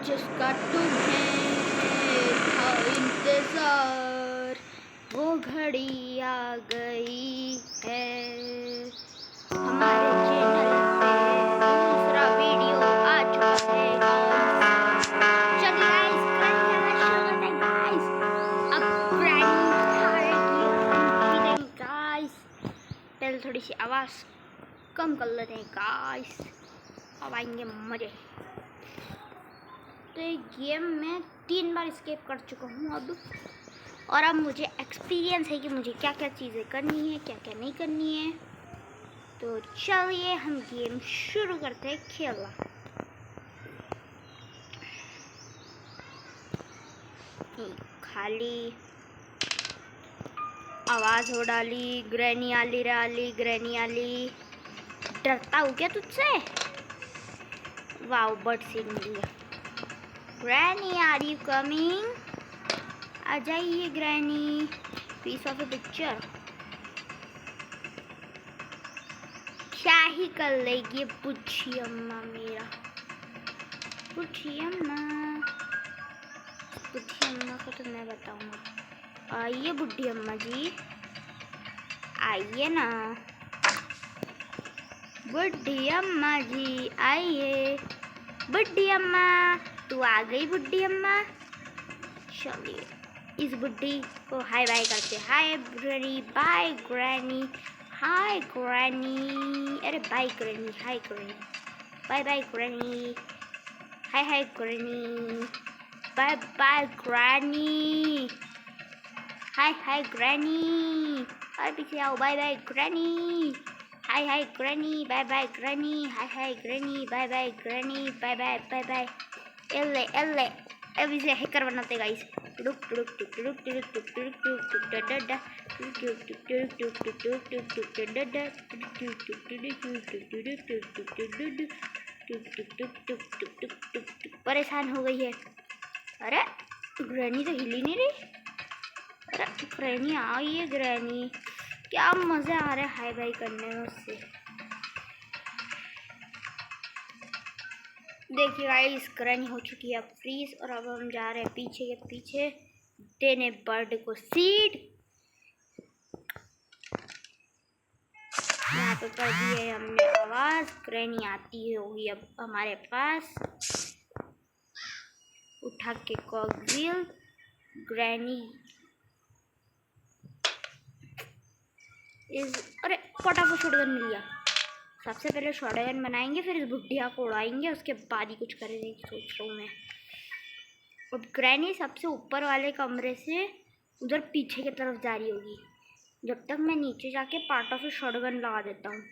जिसका तुम्हें था इंतजार, वो घड़ी आ गई है। हमारे चैनल पे दूसरा वीडियो आ चुका है गाइस। चलिए गाइस, शुरू करते हैं गाइस। अब ग्रैनी हारेगी और हम जीतेंगे गाइस। पहले थोड़ी सी आवाज़ कम कर लेते हैं गाइस, अब आएंगे मजे। तो ये गेम में 3 बार स्केप कर चुका हूँ अब, और अब मुझे एक्सपीरियंस है कि मुझे क्या क्या चीज़ें करनी है, क्या क्या नहीं करनी है। तो चलिए हम गेम शुरू करते हैं खेलना। खाली आवाज़ हो डाली, ग्रैनी ग्रैनी आली। डरता हूँ क्या तुझसे? वाओ, बर्ड सीन मिल गया। Granny, are you coming? आ जाइए granny, piece of a picture. क्या ही कर लेगी बुढ़ी अम्मा मेरा। बुढ़ी अम्मा को तो मैं बताऊंगा। आइए बुढ़ी अम्मा जी, आइए ना। बुढ़ी अम्मा जी आइए। बुढ़ी अम्मा, तू आ गई बुढ़ी अम्मा। चलिए इस बुढ़ी को हाय बाय करते। Hi granny, bye granny, hi granny. अरे bye granny, hi granny, bye bye granny, hi hi granny, bye bye granny, hi hi granny. और पीछे आओ, bye bye granny, hi hi granny, bye bye granny, hi hi granny, bye bye granny, bye bye bye bye. एल्ले एल्ले, अब इसे hacker बनाते guys. टुक टुक टुक टुक टुक टुक टुक टुक टुक डडडा, टुक टुक टुक टुक टुक टुक टुक टुक डडडा, टुक टुक टुक टुक टुक टुक टुक टुक डडडा, टुक टुक टुक टुक टुक टुक टुक टुक। परेशान हो गई है। अरे ग्रैनी तो हिली नहीं रही। अरे ग्रैनी आई है। ग्रैनी, क्या मजे आ रहे हाय बाय करने में उससे। देखिए गाइस, ग्रैनी हो चुकी है अब फ्रीज, और अब हम जा रहे हैं पीछे के पीछे देने बर्ड को सीड। यहाँ पे कर दी है हमने आवाज। ग्रैनी आती होगी अब हमारे पास, उठा के कॉकव्हील। ग्रैनी इस, अरे फटाफट शॉटगन मिल गया। सबसे पहले शॉटगन बनाएंगे, फिर इस बुढ़िया को उड़ाएंगे, उसके बाद ही कुछ करेंगे सोच रहा हूँ मैं। अब ग्रैनी सबसे ऊपर वाले कमरे से उधर पीछे की तरफ जा रही होगी, जब तक मैं नीचे जाके पार्ट ऑफ शॉटगन लगा देता हूँ।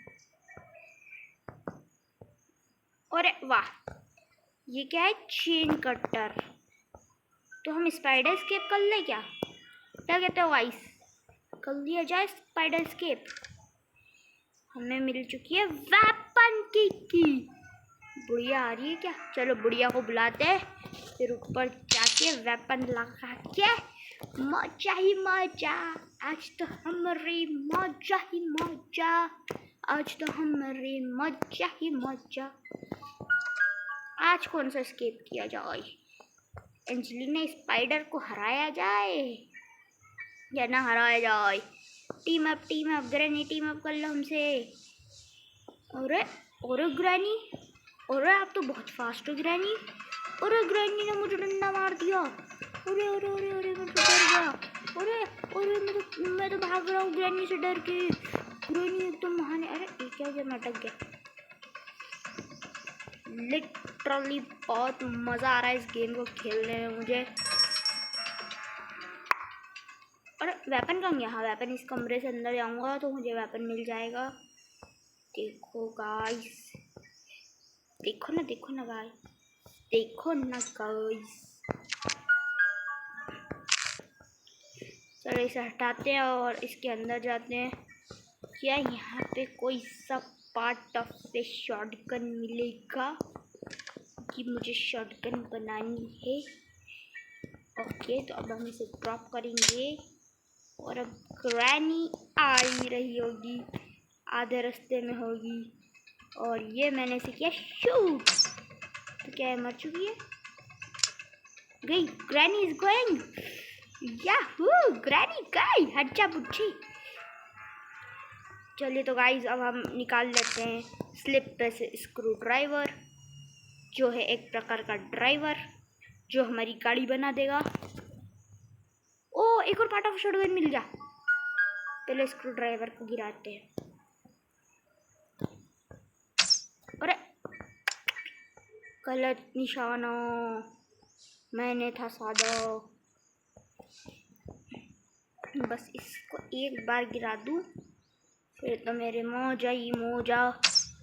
अरे वाह, ये क्या है? Chain cutter. तो हम स्पाइडर एस्केप कर ले क्या कहते हो गाइस? कर लिया जाए स्पाइडर एस्केप। हमें मिल चुकी है वेपन की। बुढ़िया आ रही है क्या? चलो बुढ़िया को बुलाते हैं, फिर ऊपर जाके वेपन लगा के मजा ही मजा। आज तो हमारी मजा ही मजा, आज तो हमारी मजा ही मजा। आज कौन सा एस्केप किया जाए? एंजेलिना स्पाइडर को हराया जाए या ना हराया जाए? Team up granny, team up कर लो हमसे। अरे ग्रैनी, अरे आप तो बहुत फास्ट हो ग्रैनी। अरे ग्रैनी ने मुझे डंडा मार दिया। अरे अरे अरे अरे मैं तो डर गया। अरे अरे मैं तो भाग रहा हूँ ग्रैनी से डर के। ग्रैनी एकदम महान है। अरे ये क्या हो गया? मैं अटक गया। लिटरली बहुत मज़ा आ रहा है इस गेम को खेलने में मुझे। अरे वेपन कहाँ गया? हाँ, वेपन इस कमरे से अंदर जाऊँगा तो मुझे वेपन मिल जाएगा। देखो गाइस, देखो ना गाइस, देखो ना गाइस। चलो इसे हटाते हैं और इसके अंदर जाते हैं। क्या यहाँ पे कोई सा पार्ट ऑफ से शॉटगन मिलेगा कि मुझे शॉटगन बनानी है? ओके, तो अब हम इसे ड्रॉप करेंगे, और अब ग्रैनी आ ही रही होगी, आधे रास्ते में होगी, और ये मैंने इसे किया शूट। तो क्या है, मर चुकी है? गई, granny is going, Yahoo granny गई, हट जा बुच्ची। चलिए तो गाइस अब हम निकाल लेते हैं स्लिप पे से स्क्रू ड्राइवर, जो है एक प्रकार का ड्राइवर जो हमारी गाड़ी बना देगा। ओ एक और पार्ट ऑफ शॉटगन मिल गया। पहले स्क्रू ड्राइवर को गिराते हैं। अरे गलत निशाना, मैंने था सादा। बस इसको एक बार गिरा दूँ फिर तो मेरे मौजा ही मौजा।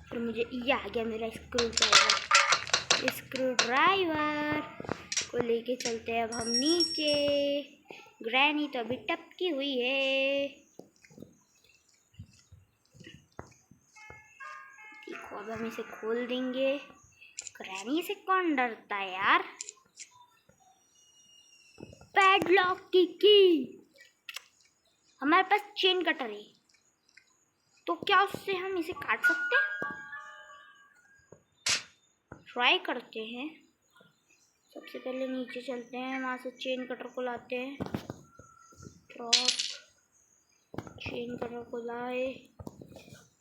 फिर मुझे ये आ गया मेरा स्क्रू ड्राइवर। स्क्रू ड्राइवर को लेके चलते हैं अब हम नीचे। ग्रैनी तो अभी टपकी हुई है। देखो अब हम इसे खोल देंगे। ग्रैनी से कौन डरता है यार। पैडलॉक की हमारे पास चेन कटर है, तो क्या उससे हम इसे काट सकते हैं? ट्राई करते हैं। सबसे पहले नीचे चलते हैं, वहाँ से चेन कटर को लाते हैं। चेन कटर को लाए।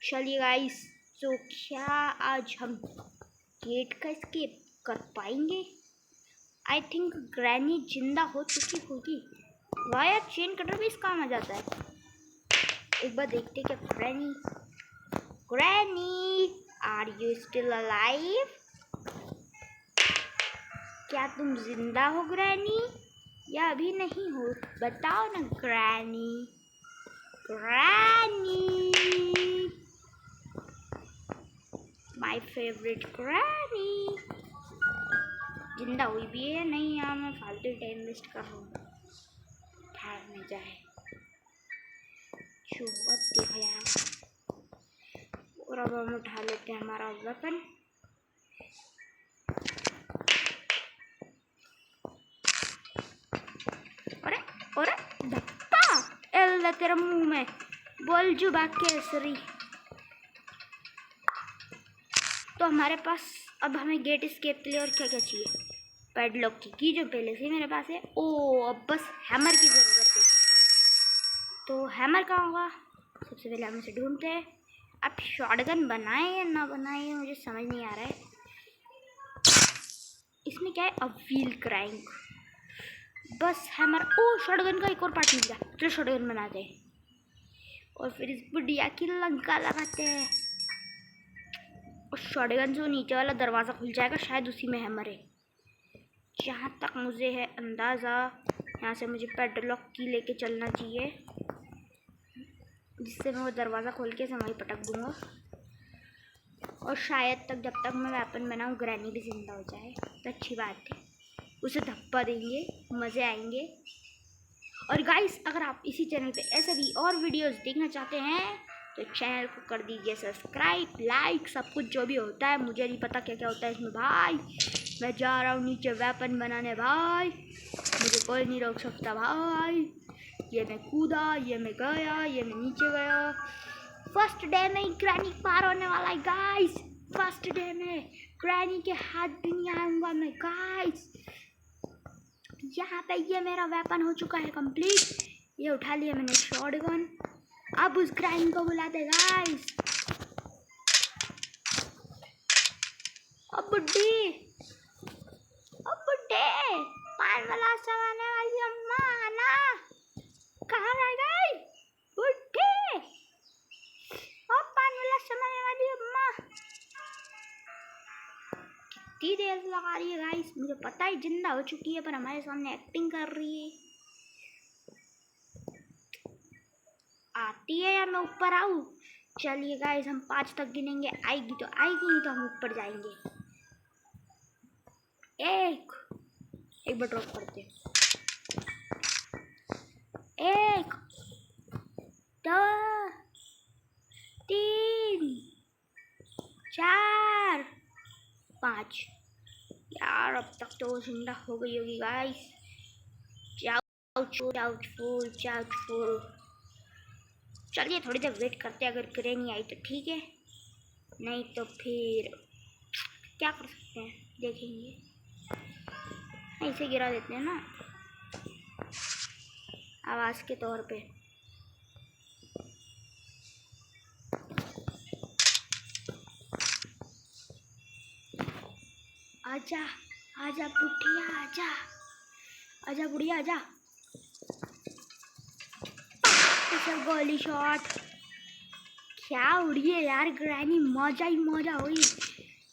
चलिए गाइस, तो क्या आज हम गेट का एस्केप कर पाएंगे? आई थिंक ग्रैनी जिंदा हो चुकी होगी। वाह यार, चेन कटर भी इस काम आ जाता है। एक बार देखते क्या granny are you still alive? क्या तुम जिंदा हो ग्रैनी या अभी नहीं हो? बताओ ना ग्रैनी। माय फेवरेट ग्रैनी जिंदा हुई भी है नहीं? यार मैं फालतू टाइम वेस्ट कर रहा हूँ। ठहरने जाए देखो यार। और अब हम उठा लेते हैं हमारा वेपन। अरे धप्पा एल तेरे मुंह में, बोल जुबा केसरी। तो हमारे पास अब हमें गेट एस्केप के लिए और क्या क्या चाहिए? पैडलॉक की जो पहले से मेरे पास है। ओ अब बस हैमर की ज़रूरत है। तो हैमर कहाँ होगा? सबसे पहले हम इसे ढूंढते हैं। अब शॉटगन बनाए या ना बनाए मुझे समझ नहीं आ रहा है। इसमें क्या है? अब व्हील क्रैंक, बस हैमर। ओ शॉटगन का एक और पार्ट मिल गया। चलो शॉटगन बनाते हैं और फिर इस बुढ़िया की लंका लगाते हैं। और शॉटगन से नीचे वाला दरवाज़ा खुल जाएगा, शायद उसी में हैमर है, जहाँ तक मुझे है अंदाज़ा। यहाँ से मुझे पैडलॉक की लेके चलना चाहिए, जिससे मैं वो दरवाज़ा खोल के वहीं पटक दूँगा। और शायद तक जब तक मैं वेपन बनाऊँ ग्रैनी भी जिंदा हो जाए तो अच्छी बात है। उसे धप्पा देंगे, मज़े आएंगे। और गाइस अगर आप इसी चैनल पे ऐसे भी और वीडियोस देखना चाहते हैं तो चैनल को कर दीजिए सब्सक्राइब, लाइक, सब कुछ जो भी होता है। मुझे नहीं पता क्या क्या होता है इसमें भाई। मैं जा रहा हूँ नीचे वेपन बनाने भाई, मुझे कोई नहीं रोक सकता भाई। ये मैं कूदा, ये मैं गया, ये मैं नीचे गया। फर्स्ट डे में ही ग्रैनी पार होने वाला है गाइस। फर्स्ट डे में ग्रैनी के हाथ भी नहीं आऊँगा मैं गाइस। यहाँ पे ये मेरा वेपन हो चुका है कंप्लीट। ये उठा लिया मैंने शॉटगन। अब उस ग्रैनी को बुलाते गाइस। अब बुड्ढी पान वाला समाने वाली अम्मा आना, कहाँ रह गई बुड्ढी? और पान वाला समाने वाली अम्मा कितनी देर लगा रही है गाइस। मुझे पता है जिंदा हो चुकी है, पर हमारे सामने एक्टिंग कर रही है। आती है या मैं ऊपर आऊँ? चलिए गाइस हम 5 तक गिनेंगे, आएगी तो आएगी, नहीं तो हम ऊपर जाएंगे। एक बार ड्रॉप करते हैं। 1 2 3 4 5। यार अब तक तो वो जिंदा हो गई होगी गाइस। डाउटफुल। चलिए थोड़ी देर वेट करते हैं, अगर ग्रैनी आई तो ठीक है, नहीं तो फिर क्या कर सकते हैं देखेंगे। इसे गिरा देते हैं ना आवाज़ के तौर पे। आजा आजा बुढ़िया आजा, आजा बुढ़िया आजा। गोली शॉट, क्या उड़ी है यार ग्रैनी, मजा ही मजा हुई।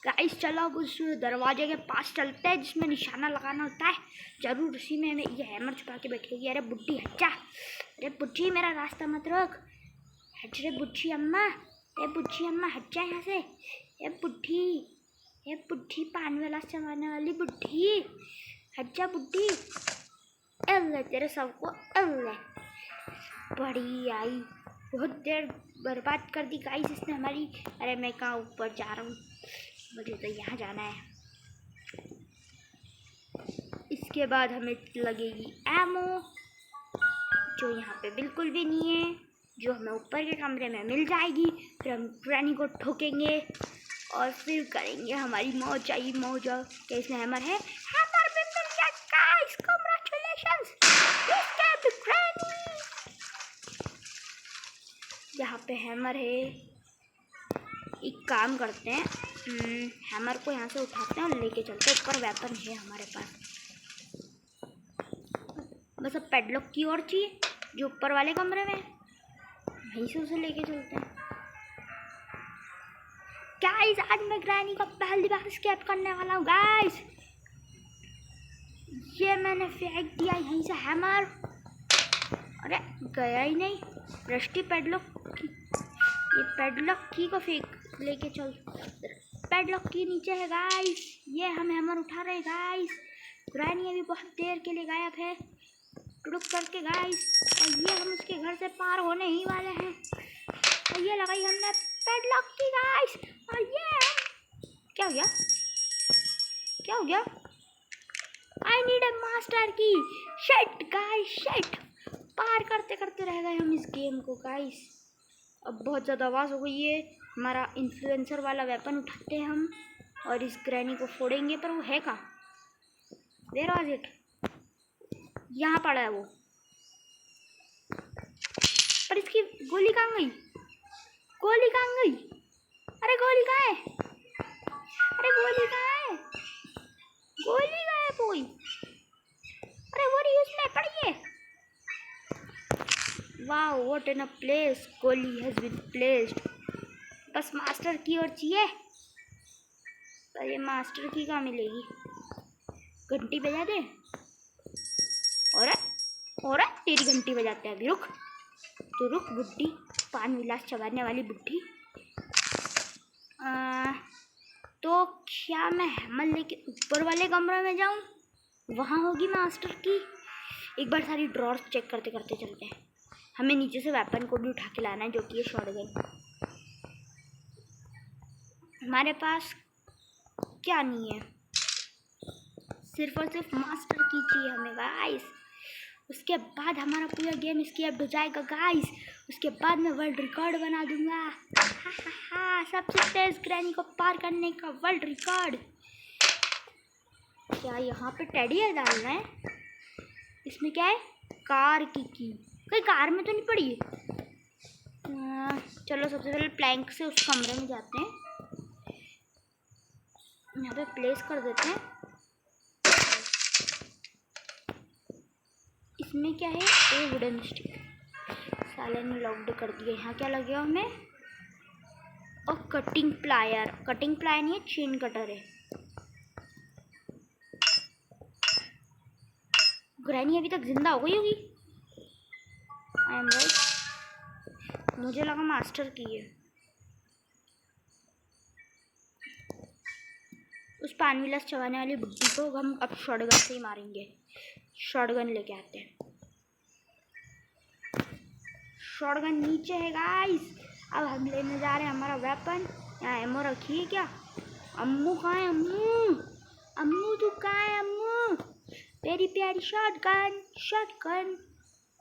गाइस चलो उस दरवाजे के पास चलते हैं जिसमें निशाना लगाना होता है, जरूर उसी में हमें ये हैमर छुपा के बैठेगी। अरे बुढ़ी हट, अरे बुढ़ी मेरा रास्ता मत रोक, हट रे बुढ़ी अम्मा, ए बुढ़ी अम्मा हट जा यहाँ से। ए बुढ़ी पान वाला चबाने वाली बुढ़ी, हट जा बुढ़ी। अल्लाह तेरे सबको अल्लाह, बड़ी आई, बहुत देर बर्बाद कर दी गाइस इसने हमारी। अरे मैं कहाँ ऊपर जा रहा हूँ, मुझे तो यहाँ जाना है। इसके बाद हमें लगेगी एमो, जो यहाँ पे बिल्कुल भी नहीं है, जो हमें ऊपर के कमरे में मिल जाएगी। फिर हम ग्रैनी को ठोकेंगे और फिर करेंगे हमारी मौज आई मौज। क्या इसमें हैमर है? हैमर भी मिल गया guys, congratulations, you escaped granny. यहाँ पे हैमर है, एक काम करते हैं, हैमर को यहाँ से उठाते हैं और लेके चलते हैं ऊपर। वेपन है हमारे पास, बस अब पेडलॉक की और चाहिए जो ऊपर वाले कमरे में, वहीं से उसे लेके चलते हैं। गाइस आज मैं ग्रैनी को पहली बार एस्केप करने वाला हूँ गाइस। ये मैंने फेंक दिया यहीं से हैमर, अरे गया ही नहीं। रस्टी पेडलॉक की, ये पेडलॉक की को फेंक लेके चल, पेडलॉक की नीचे है गाइस। ये हम हैमर उठा रहे गाइस। ग्रैनी अभी बहुत देर के लिए गायब है, रुक करके गाइस। और ये हम उसके घर से पार होने ही वाले हैं, और ये लगाई हमने पेडलॉक की गाइस। और ये क्या हो गया, क्या हो गया? आई नीड ए मास्टर की, शिट गाइस शिट, पार करते करते रह गए हम इस गेम को गाइस। अब बहुत ज़्यादा आवाज़ हो गई है। हमारा इन्फ्लुएंसर वाला वेपन उठाते हैं हम और इस ग्रैनी को फोड़ेंगे, पर वो है कहाँ? Where was it? यहाँ पड़ा है वो, पर इसकी गोली कहाँ गई? गोली कहाँ गई? अरे गोली कहाँ है? अरे गोली कहाँ है? गोली गायब हो गई। अरे वो रही उसमें पड़ी है। वाह व्हाट इन अ प्लेस, गोली हैज बीन प्लेस्ड। बस मास्टर की और चाहिए, पर ये मास्टर की कहाँ मिलेगी? घंटी बजा दे। और तेरी घंटी बजाते हैं अभी, रुक तो रुक बुड्ढी, पान विलास चबाने वाली बुड्ढी। तो क्या मैं हैमर लेके ऊपर वाले कमरे में जाऊं? वहाँ होगी मास्टर की। एक बार सारी ड्रॉर्स चेक करते करते चलते हैं। हमें नीचे से वेपन को भी उठा के लाना है, जो कि ये शॉटगन। हमारे पास क्या नहीं है, सिर्फ और सिर्फ मास्टर की चाहिए हमें गाइस। उसके बाद हमारा पूरा गेम स्केप हो जाएगा गाइस। उसके बाद मैं वर्ल्ड रिकॉर्ड बना दूंगा। हा सबसे तेज ग्रैनी को पार करने का वर्ल्ड रिकॉर्ड। क्या यहाँ पे टेडी है डालना है? इसमें क्या है? कार की कहीं कार में तो नहीं पड़ी है? चलो सबसे पहले प्लैंक से उस कमरे में जाते हैं, यहाँ पे प्लेस कर देते हैं। इसमें क्या है? ए वुडन स्टिक, साले ने लॉक्ड कर दिया। यहाँ क्या लगे हमें? और कटिंग प्लायर, कटिंग प्लायर नहीं है, चेन कटर है। ग्रैनी अभी तक जिंदा हो गई होगी। आई एम राइट, मुझे लगा मास्टर की है। उस पान विलास चबाने वाली बुड्ढी को हम अब शॉटगन से ही मारेंगे। शॉटगन लेके आते हैं। शॉटगन नीचे है गाइस। अब हम लेने जा रहे हैं हमारा वेपन। यहाँ एमो रखी है क्या? अम्मू कहाँ है? अम्मू अम्मू तू कहाँ है? अम्मू प्यारी प्यारी शॉटगन, शॉटगन।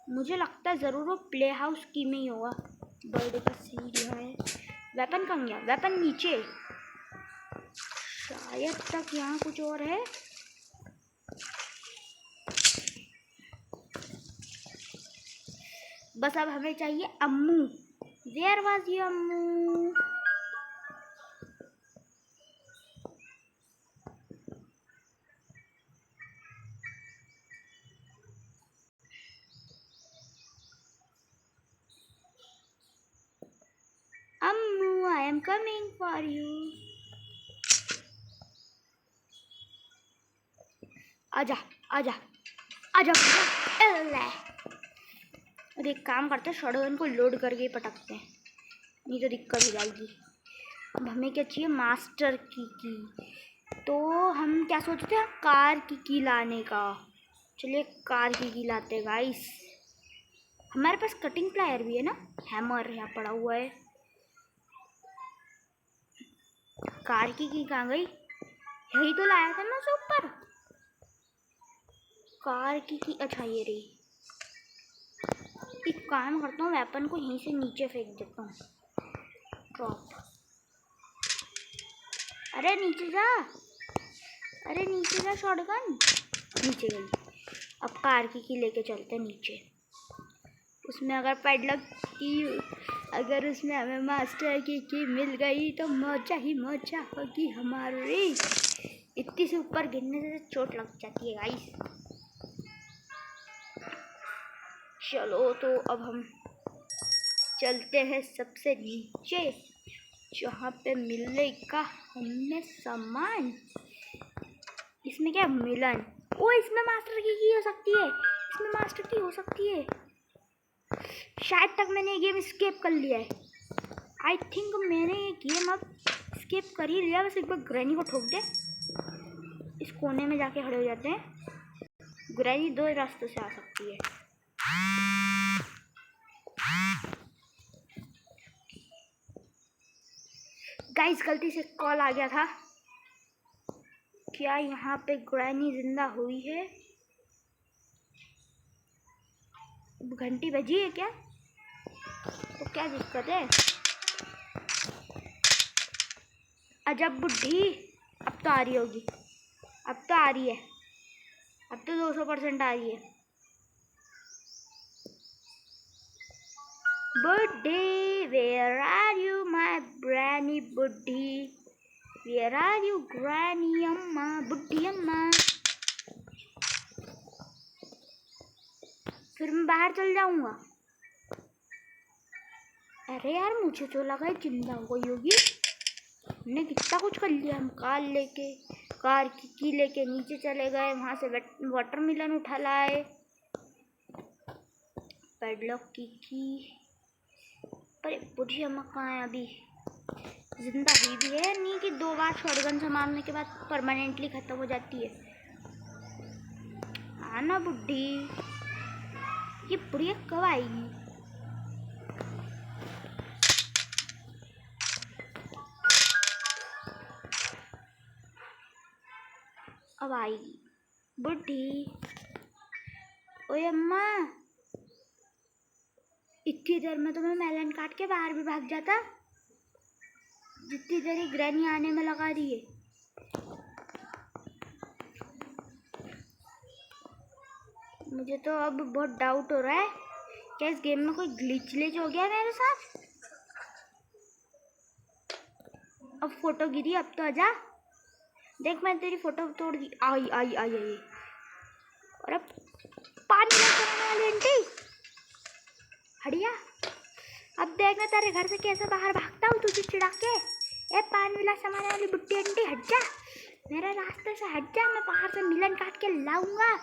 मुझे लगता है ज़रूर वो प्ले हाउस की में ही होगा। बर्थडे का सीन है। वेपन कहाँ गया? वेपन नीचे शायद तक। यहाँ कुछ और है। बस अब हमें चाहिए Ammu. Where was you Ammu? Ammu, I am coming for you. आजा आजा आजा। और एक काम करते हैं, शॉटगन को लोड करके पटकते हैं, नहीं तो दिक्कत हो जाएगी। अब हमें क्या चाहिए? मास्टर की। तो हम क्या सोचते हैं? कार की लाने का। चलिए कार की लाते हैं गाइस। हमारे पास कटिंग प्लायर भी है ना, हैमर यहाँ पड़ा हुआ है। कार की कहाँ गई? यही तो लाया था ना ऊपर। कार की अच्छा ये रही। एक काम करता हूँ, वेपन को यहीं से नीचे फेंक देता हूँ। ड्रॉप। अरे नीचे जा, अरे नीचे जा शॉटगन। नीचे गई। अब कार की लेके चलते नीचे। उसमें अगर पैडलॉक की, अगर उसमें हमें मास्टर की मिल गई तो मौजा ही मौजा होगी हमारी। इतनी से ऊपर गिरने से चोट लग जाती है गाइस। चलो तो अब हम चलते हैं सबसे नीचे, जहाँ पे मिलेगा हमें सामान। इसमें क्या मिलन? ओ इसमें मास्टर की हो सकती है, इसमें मास्टर की हो सकती है। शायद तक मैंने ये गेम स्केप कर लिया है। आई थिंक मैंने ये गेम अब स्केप कर ही लिया। बस एक बार ग्रैनी को ठोक दे। इस कोने में जाके खड़े हो जाते हैं। ग्रैनी दो रास्तों से आ सकती है। गाइस गलती से कॉल आ गया था। क्या यहाँ पे ग्रैनी जिंदा हुई है? घंटी बजी है क्या? तो क्या दिक्कत है? अजब बुढ़ी, अब तो आ रही होगी। अब तो आ रही है, अब तो 200% आ रही है। बुड्ढी, where are you my granny बुड्ढी? वेयर आर यू ग्रैनी अम्मा, बुड्ढी अम्मा? फिर मैं बाहर चल जाऊंगा। अरे यार मुझे तो लगा जिंदा हो गई होगी। हमने कितना कुछ कर लिया। हम कार की लेके नीचे चले गए, वहां से वाटरमेलन उठा लाए। पैडलॉक की पर बुढ़ी अम्मा कहाँ है? अभी जिंदा हुई भी है नहीं कि 2 बार शॉटगन से मारने के बाद परमानेंटली खत्म हो जाती है। आना बुढ़ी, ये बुढ़िया कब आएगी? अब आएगी बुढ़ी। ओए अम्मा, इतनी देर में तो मैं मेलन काट के बाहर भी भाग जाता, जितनी देर ही ग्रैनी आने में लगा रही है। मुझे तो अब बहुत डाउट हो रहा है, क्या इस गेम में कोई ग्लिच हो गया मेरे साथ? अब फोटो गिरी, अब तो आजा। देख मैं तेरी फोटो तोड़ दी। आई आई आई आई। और अब पानी लगाने वाली आंटी हड़िया, अब देखना तेरे घर से कैसे बाहर भागता हूँ तुझे चिढ़ा के। ए पान विला समाने वाली बुड्ढी आंटी हट जा, मेरे रास्ते से हट जा। मैं बाहर से मिलन काट के लाऊंगा,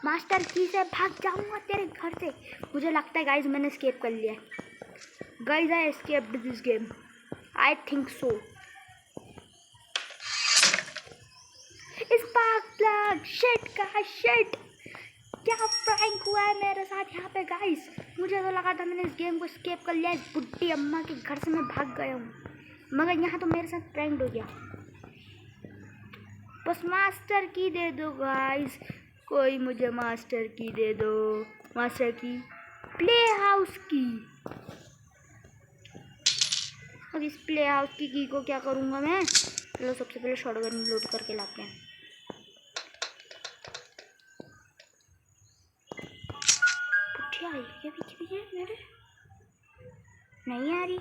मास्टर की से भाग जाऊंगा तेरे घर से। मुझे लगता है गाइज मैंने एस्केप कर लिया। Guys I escaped this game, I think so. Spark plug, shit का शिट, क्या प्रैंक हुआ है मेरे साथ यहाँ पे गाइस। मुझे तो लगा था मैंने इस गेम को स्केप कर लिया, इस बुड्ढी अम्मा के घर से मैं भाग गया हूँ, मगर यहाँ तो मेरे साथ प्रैंक हो गया। बस मास्टर की दे दो गाइस, कोई मुझे मास्टर की दे दो। मास्टर की, प्ले हाउस की। अब इस प्ले हाउस की को क्या करूँगा मैं? चलो सबसे पहले शॉटगन लोड करके लाते हैं। ये पीछे ये मेरे नहीं आ रही।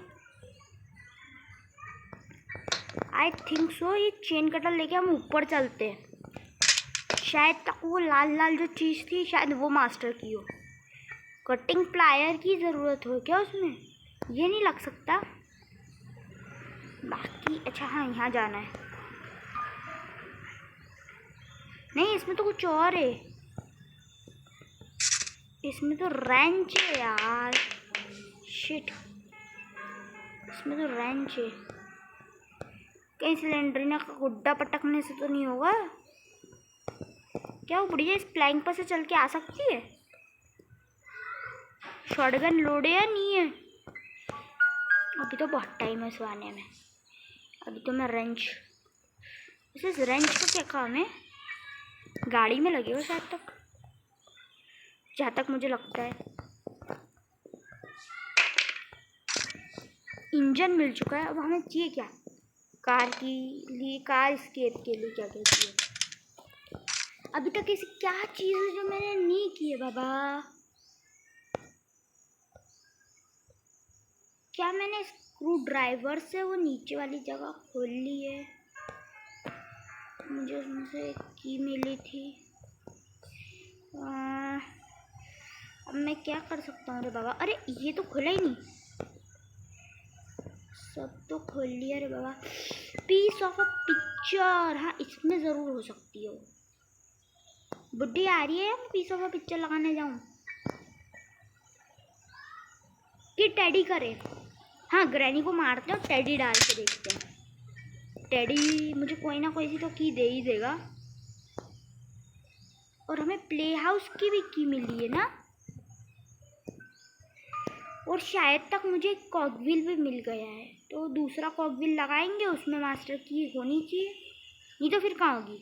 आई थिंक सो ये चेन कटर लेके हम ऊपर चलते हैं। शायद तक वो लाल लाल जो चीज़ थी शायद वो मास्टर की हो। कटिंग प्लायर की ज़रूरत हो क्या उसमें? ये नहीं लग सकता बाकी। अच्छा हाँ यहाँ जाना है। नहीं इसमें तो कुछ और है। इसमें तो रेंच है यार। शिट इसमें तो रेंच है। कहीं सिलेंडरिना का गुड्डा पटकने से तो नहीं होगा क्या? वो बढ़िया इस प्लैंक पर से चल के आ सकती है? शॉटगन लोड है या नहीं है? अभी तो बहुत टाइम है इसको आने में। अभी तो मैं रेंच, इस रेंच का क्या काम है? गाड़ी में लगे हो शायद तक, जहाँ तक मुझे लगता है। इंजन मिल चुका है। अब हमें चाहिए क्या? कार के लिए, कार स्केप के लिए क्या क्या चाहिए? अभी तक ऐसी क्या चीज़ है जो मैंने नहीं की है बाबा? क्या मैंने स्क्रू ड्राइवर से वो नीचे वाली जगह खोल ली है? मुझे उसमें से एक की मिली थी। अब मैं क्या कर सकता हूँ रे बाबा? अरे ये तो खुला ही नहीं। सब तो खोल लिया रे बाबा। पीस ऑफ अ पिक्चर, हाँ इसमें ज़रूर हो सकती है। बुड्ढी आ रही है या मैं पीस ऑफ अ पिक्चर लगाने जाऊँ कि टेडी करे? हाँ ग्रैनी को मारते हैं और टेडी डाल के देखते हैं। टेडी मुझे कोई ना कोई सी तो की दे ही देगा। और हमें प्ले हाउस की भी की मिली है ना। और शायद तक मुझे एक कॉकव्हील भी मिल गया है, तो दूसरा कॉकव्हील लगाएंगे, उसमें मास्टर की होनी चाहिए। नहीं तो फिर कहाँ होगी?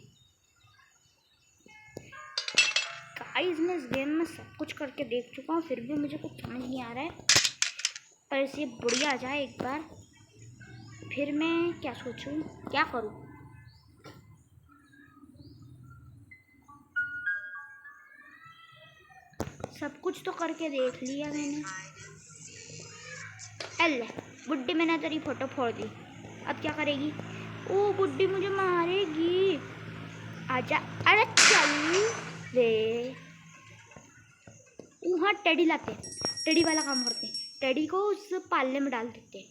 गाइस मैं इस गेम में सब कुछ करके देख चुका हूँ, फिर भी मुझे कुछ समझ नहीं आ रहा है। पर इसे बढ़िया आ जाए एक बार, फिर मैं क्या सोचूं, क्या करूं? सब कुछ तो करके देख लिया मैंने। अल्ले बुड्ढी, मैंने तेरी फोटो फोड़ दी, अब क्या करेगी? ओ बुड्ढी मुझे मारेगी। आजा, अरे चल रे। वहाँ टेडी लाते, टेडी वाला काम करते हैं। टेडी को उस पालने में डाल देते हैं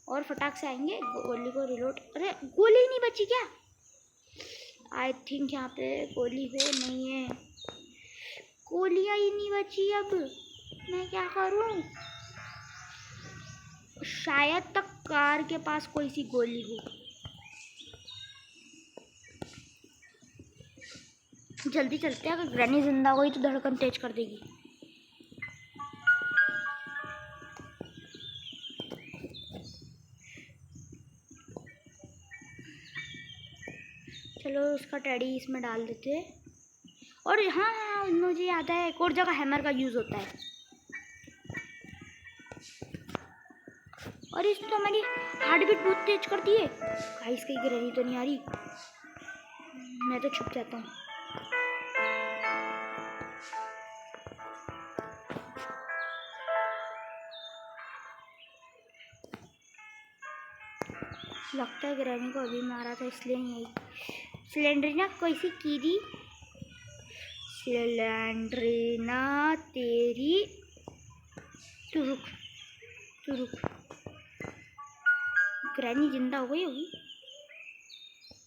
और फटाक से आएंगे। गोली को रिलोड, अरे गोली नहीं बची क्या? आई थिंक यहाँ पे गोली हो नहीं है, गोलियाँ ही नहीं बची। अब मैं क्या करूँ? शायद तक कार के पास कोई सी गोली हो। जल्दी चलते हैं, अगर ग्रैनी जिंदा हुई तो धड़कन तेज कर देगी। चलो उसका टेडी इसमें डाल देते हैं। और हाँ हाँ मुझे याद है, एक और जगह हैमर का यूज़ होता है। और इसने तो हमारी हार्ट बीट बहुत तेज कर दी है। गाइस कहीं ग्रैनी तो नहीं आ रही? मैं तो छुप जाता हूँ। लगता है ग्रैनी को अभी मारा था इसलिए नहीं आई। सिलेंडरिना कोई सी कीड़ी, सिलेंडरिना तेरी, तू रुक, तू रुक। ग्रैनी जिंदा हो गई होगी,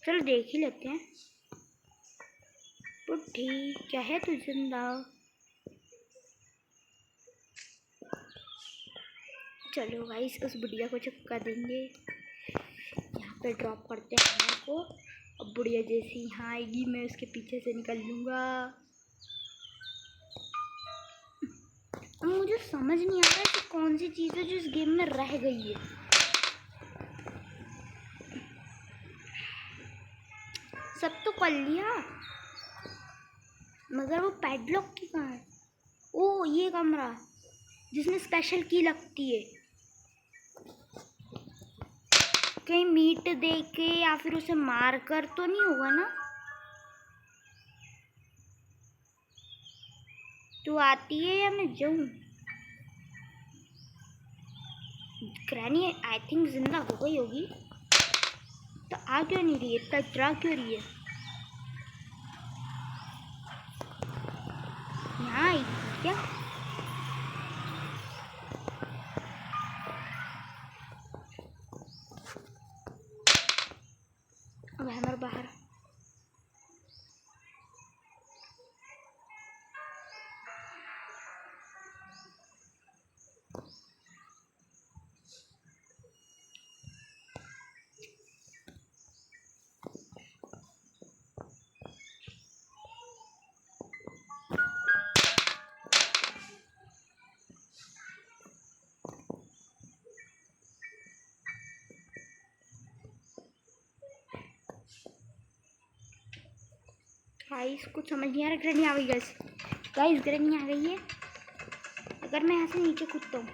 चलो देख ही लेते हैं। बुड्ढी क्या है तू जिंदा? चलो गाइस उस बुढ़िया को चिपका देंगे, यहाँ पे ड्रॉप करते हैं हैमर को। अब बुढ़िया जैसी यहाँ आएगी मैं उसके पीछे से निकल लूँगा। मुझे समझ नहीं आ रहा है कि कौन सी चीज़ है जो इस गेम में रह गई है। सब तो कर लिया, मगर वो पैडलॉक की कहाँ है? ओ ये कमरा जिसमें स्पेशल की लगती है। कहीं मीट दे के या फिर उसे मार कर तो नहीं होगा ना? तू आती है या मैं जाऊँ? ग्रैनी आई थिंक जिंदा हो गई होगी, तो आ क्यों नहीं रही है, इतना डरा क्यों रही है? यहाँ आई क्या? अब हैमर बाहर। गाइस कुछ समझ नहीं आ रहा, ग्रैनी आ गई गाइस ग्रैनी आ गई है। अगर मैं यहाँ से नीचे कूदता हूँ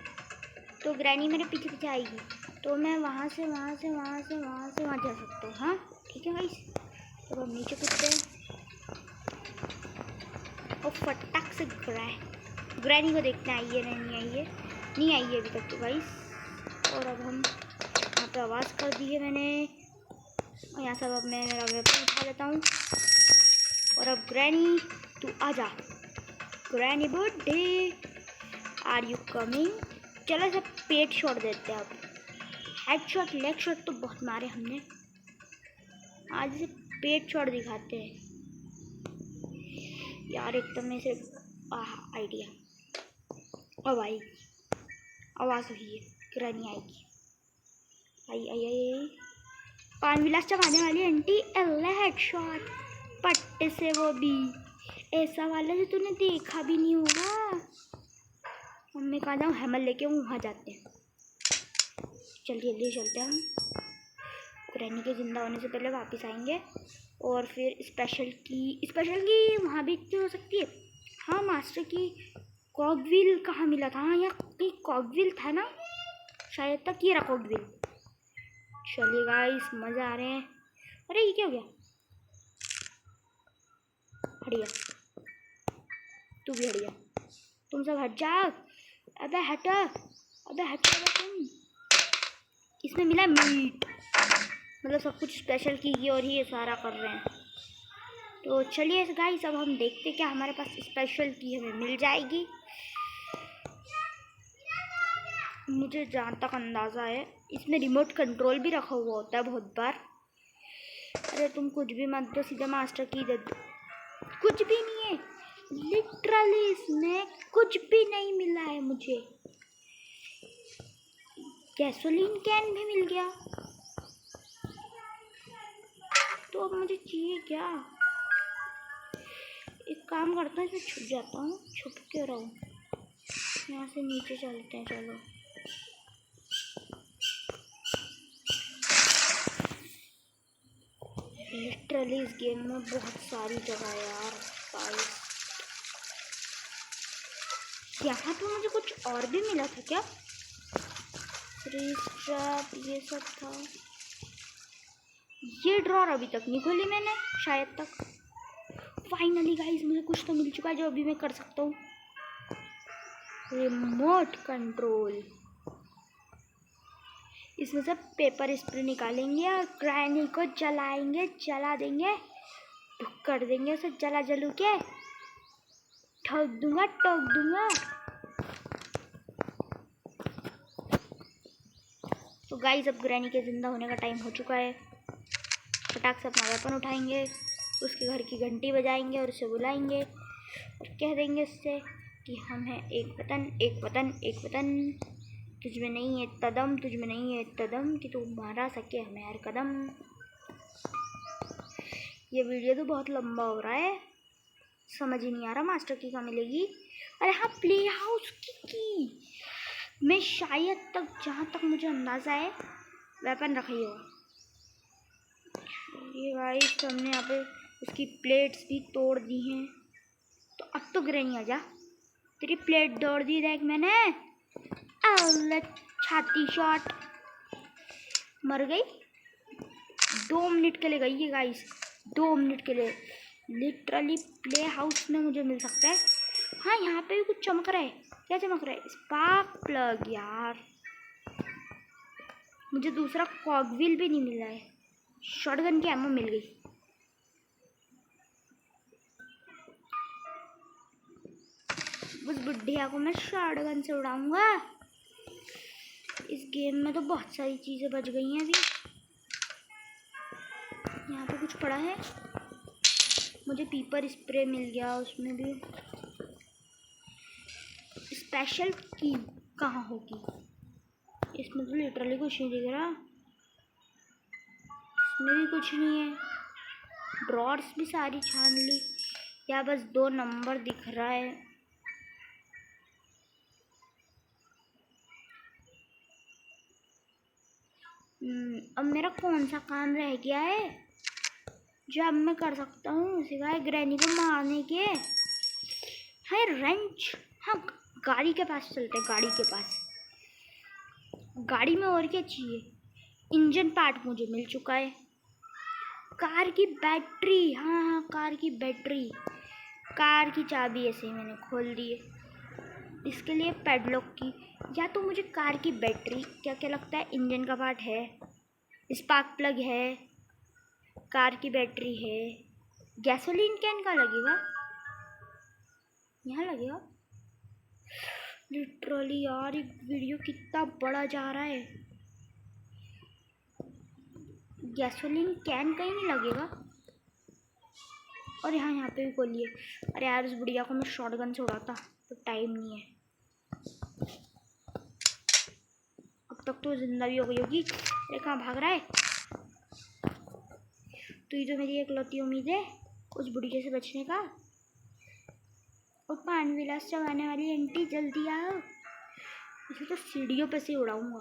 तो ग्रैनी मेरे पीछे पीछे आएगी, तो मैं वहाँ से वहाँ जा सकता हूँ। हाँ ठीक है गाइस, तो हम नीचे कूदते हैं और फटाक से ग्रैनी को देखते हैं आई है नहीं आई है अभी तक तो गाइस। और अब हम यहाँ पे आवाज़ कर दी है मैंने, और यहाँ से अब मैं मेरा वेपन उठा लेता हूँ। और अब ग्रैनी तू आजा, granny birthday are you coming. चलो सब पेट शॉट देते हैं। अब हेड शॉट लेग शॉट तो बहुत मारे हमने, आज से पेट शॉट दिखाते हैं यार। एकदम में से आइडिया। अब आई आवाज़ हुई है, ग्रैनी आएगी। आई आई आई आई 5 विलास चबाने वाली आंटी, अल्लाह हेड शॉट पट्टे से, वो भी ऐसा वाला जो तूने देखा भी नहीं होगा। मम्मी कहा जाऊँ हैमर लेके वहाँ जाते हैं। जल्दी चलते हैं हम। ग्रैनी के ज़िंदा होने से पहले वापस आएंगे, और फिर स्पेशल की वहाँ भी तो हो सकती है। हाँ मास्टर की कॉगविल कहाँ मिला था? हाँ यहाँ कहीं कॉगविल था ना शायद तक, ये रहा कॉगविल। चलिए गाइस मज़ा आ रहे हैं। अरे ये क्या हो गया? हटिया, तू भी हटिया, तुम सब हट जाओ। अबे हटो तुम। इसमें मिला मीट, मतलब सब कुछ स्पेशल की और ही ये सारा कर रहे हैं। तो चलिए गाइस अब हम देखते क्या हमारे पास स्पेशल की हमें मिल जाएगी। मुझे जहाँ तक अंदाज़ा है इसमें रिमोट कंट्रोल भी रखा हुआ होता है बहुत बार। अरे तुम कुछ भी मत दो, सीधा मास्टर की दे दो। कुछ भी नहीं है, लिटरली इसमें कुछ भी नहीं मिला है मुझे। गैसोलीन कैन भी मिल गया, तो अब मुझे चाहिए क्या? एक काम करता हूँ, इसमें छुप जाता हूँ। छुप क्यों रहूँ, यहाँ से नीचे चलते हैं। चलो लिटरली इस गेम में बहुत सारी जगह है यार गाइस। यहाँ पे मुझे कुछ और भी मिला था क्या? ट्रैप ये सब था। ये ड्रॉर अभी तक नहीं खोली मैंने शायद तक। फाइनली गाइस मुझे कुछ तो मिल चुका है जो अभी मैं कर सकता हूँ। रिमोट कंट्रोल, इसमें से पेपर स्प्रे निकालेंगे और ग्रैनी को जला देंगे, कर देंगे उसे जलू के ठोक दूंगा। तो गाइस अब ग्रैनी के ज़िंदा होने का टाइम हो चुका है। फटाक से अपना वेपन उठाएंगे, उसके घर की घंटी बजाएंगे और उसे बुलाएंगे और कह देंगे उससे कि हम हैं एक वतन, तुझ में नहीं है इतना दम कि तू मारा सके हमें हर कदम। ये वीडियो तो बहुत लंबा हो रहा है, समझ ही नहीं आ रहा मास्टर की कहाँ मिलेगी। अरे हाँ प्ले हाउस की मैं शायद तक, जहाँ तक मुझे अंदाज़ा है, वेपन रखा ही होगा। ये गाइस हमने यहाँ पे उसकी प्लेट्स भी तोड़ दी हैं। तो अब तो ग्रैनी आजा, तेरी प्लेट तोड़ दी देख मैंने। छाती शॉट, मर गई। 2 मिनट के लिए गई है गाइस, 2 मिनट के लिए। लिटरली प्ले हाउस में मुझे मिल सकता है। हाँ यहाँ पे भी कुछ चमक रहा है। क्या चमक रहा है? स्पार्क प्लग यार। मुझे दूसरा कॉगविल भी नहीं मिला है। शॉटगन की एमो मिल गई। उस बुढ़िया को मैं शॉटगन से उड़ाऊंगा। इस गेम में तो बहुत सारी चीज़ें बच गई हैं अभी। यहाँ पे कुछ पड़ा है। मुझे पीपर स्प्रे मिल गया, उसमें भी स्पेशल की कहाँ होगी। इसमें तो लिटरली कुछ नहीं दिख रहा। इसमें भी कुछ नहीं है। ड्रॉर्स भी सारी छान ली। यहाँ बस 2 नंबर दिख रहा है। अब मेरा कौन सा काम रह गया है जो अब मैं कर सकता हूँ सिवाय ग्रैनी को मारने के। है रेंच। हाँ, गाड़ी के पास चलते हैं। गाड़ी के पास, गाड़ी में और क्या चाहिए। इंजन पार्ट मुझे मिल चुका है। कार की बैटरी, हाँ कार की बैटरी। कार की चाबी ऐसे ही मैंने खोल दी है। इसके लिए पैडलॉक की। या तो मुझे कार की बैटरी, क्या क्या लगता है, इंजन का पार्ट है, स्पार्क प्लग है, कार की बैटरी है। गैसोलीन कैन का लगेगा, यहाँ लगेगा। लिटरली यार, एक वीडियो कितना बड़ा जा रहा है। गैसोलीन कैन कहीं नहीं लगेगा। और यहाँ पे भी खोलिए। अरे यार, उस बुढ़िया को मैं शॉटगन से उड़ाता तो टाइम नहीं है। अब तक तो जिंदा भी हो गई होगी। अरे कहाँ भाग रहा है तू? ही तो मेरी एकलौती उम्मीद है उस बुढ़िया से बचने का। और पान विलास चबाने वाली आंटी जल्दी आओ। इसे तो सीढ़ियों पे से उड़ाऊंगा।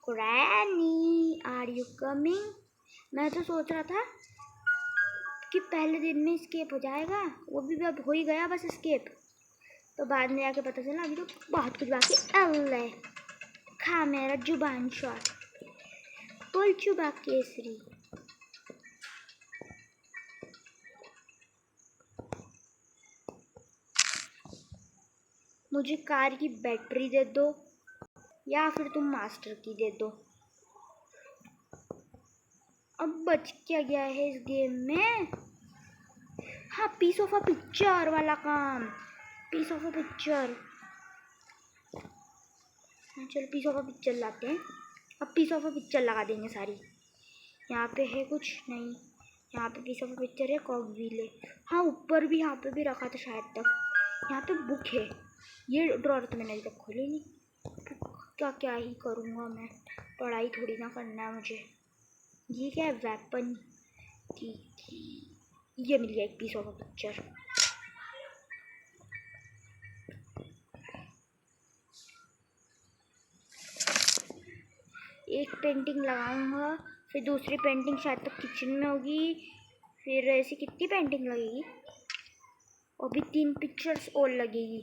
Granny are you coming? मैं तो सोच रहा था कि पहले दिन में स्केप हो जाएगा, वो भी अब हो ही गया बस स्केप। तो बाद में आके पता चला अभी तो बहुत कुछ बाकी। अल्लाह खा मेरा जुबान शॉट। बोल चुबा केसरी। मुझे कार की बैटरी दे दो या फिर तुम मास्टर की दे दो। अब बच क्या गया है इस गेम में? हाँ, पीस ऑफ अ पिक्चर वाला काम। Piece of a picture. हाँ चलो, पीस ऑफ अ पिक्चर लाते हैं। अब पीस ऑफ अ पिक्चर लगा देंगे सारी। यहाँ पे है कुछ नहीं। यहाँ पे पीस ऑफ अ पिक्चर है, कॉगविल है। हाँ, ऊपर भी, यहाँ पे भी रखा था शायद तक। यहाँ पे बुक है। ये ड्रॉर तो मैंने अभी तक खोली नहीं। बुक का क्या ही करूँगा मैं, पढ़ाई थोड़ी ना करना है मुझे। ये क्या है? वेपन की। ये मिल गया एक पीस ऑफ अ पिक्चर। एक पेंटिंग लगाऊंगा, फिर दूसरी पेंटिंग शायद तक किचन में होगी। फिर ऐसी कितनी पेंटिंग लगेगी? और भी 3 पिक्चर्स और लगेगी।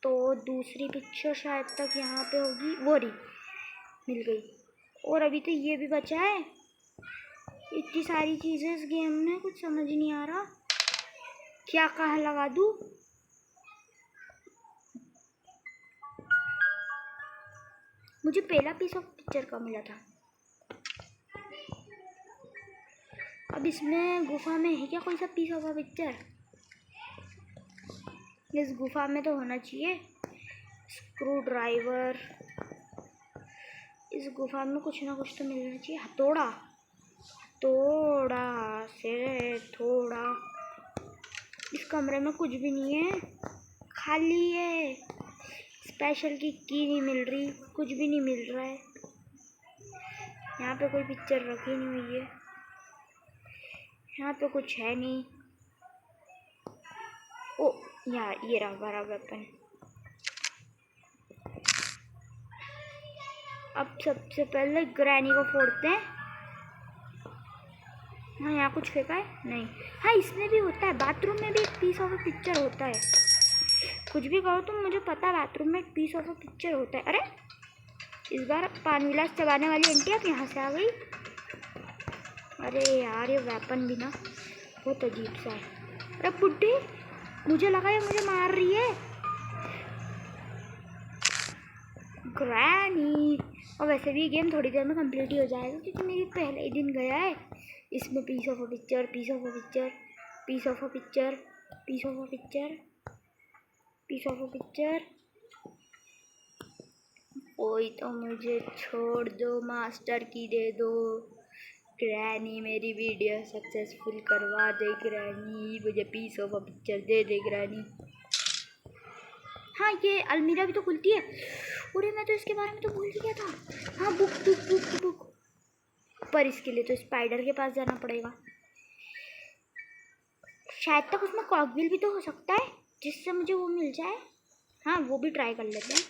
तो दूसरी पिक्चर शायद तक यहाँ पे होगी। वो रही, मिल गई। और अभी तो ये भी बचा है। इतनी सारी चीज़ें इस गेम में, कुछ समझ नहीं आ रहा क्या कहाँ लगा दूँ। मुझे पहला पीस ऑफ पिक्चर का मिला था। अब इसमें गुफा में है क्या कोई सा पीस ऑफ पिक्चर? इस गुफा में तो होना चाहिए। Screw driver. इस गुफा में कुछ ना कुछ तो मिलना चाहिए। हथौड़ा, हथौड़ा से थोड़ा। इस कमरे में कुछ भी नहीं है, खाली है। स्पेशल की नहीं मिल रही, कुछ भी नहीं मिल रहा है। यहाँ पे कोई पिक्चर रखी नहीं हुई है। यहाँ पे कुछ है नहीं। ओ यार, ये रहा बड़ा वेपन। अब सबसे पहले ग्रैनी को फोड़ते हैं। हाँ, यहाँ कुछ फेंका है? नहीं। हाँ, इसमें भी होता है। बाथरूम में भी एक पीस ऑफ अ पिक्चर होता है। कुछ भी कहो तुम, मुझे पता है बाथरूम में एक पीस ऑफ अ पिक्चर होता है। अरे इस बार पान विलास चबाने वाली आंटी आप यहाँ से आ गई। अरे यार, ये वेपन भी ना बहुत अजीब सा है। अरे बुड्ढी, मुझे लगा ये मुझे मार रही है। ग्रैनी। और वैसे भी गेम थोड़ी देर में कंप्लीट ही हो जाएगा क्योंकि मेरी पहले ही दिन गया है। इसमें piece of a picture, piece of a picture, piece of a picture, piece of a picture, piece of a picture. कोई तो मुझे छोड़ दो, मास्टर की दे दो। ग्रैनी मेरी वीडियो सक्सेसफुल करवा दे। ग्रैनी मुझे पीस ऑफ अ पिक्चर दे दे ग्रैनी। हाँ, ये अलमीरा भी तो खुलती है। अरे मैं तो इसके बारे में तो भूल ही गया था। हाँ, बुक बुक बुक बुक। पर इसके लिए तो स्पाइडर के पास जाना पड़ेगा। शायद तक उसमें कॉकविल भी तो हो सकता है जिससे मुझे वो मिल जाए। हाँ, वो भी ट्राई कर लेते हैं।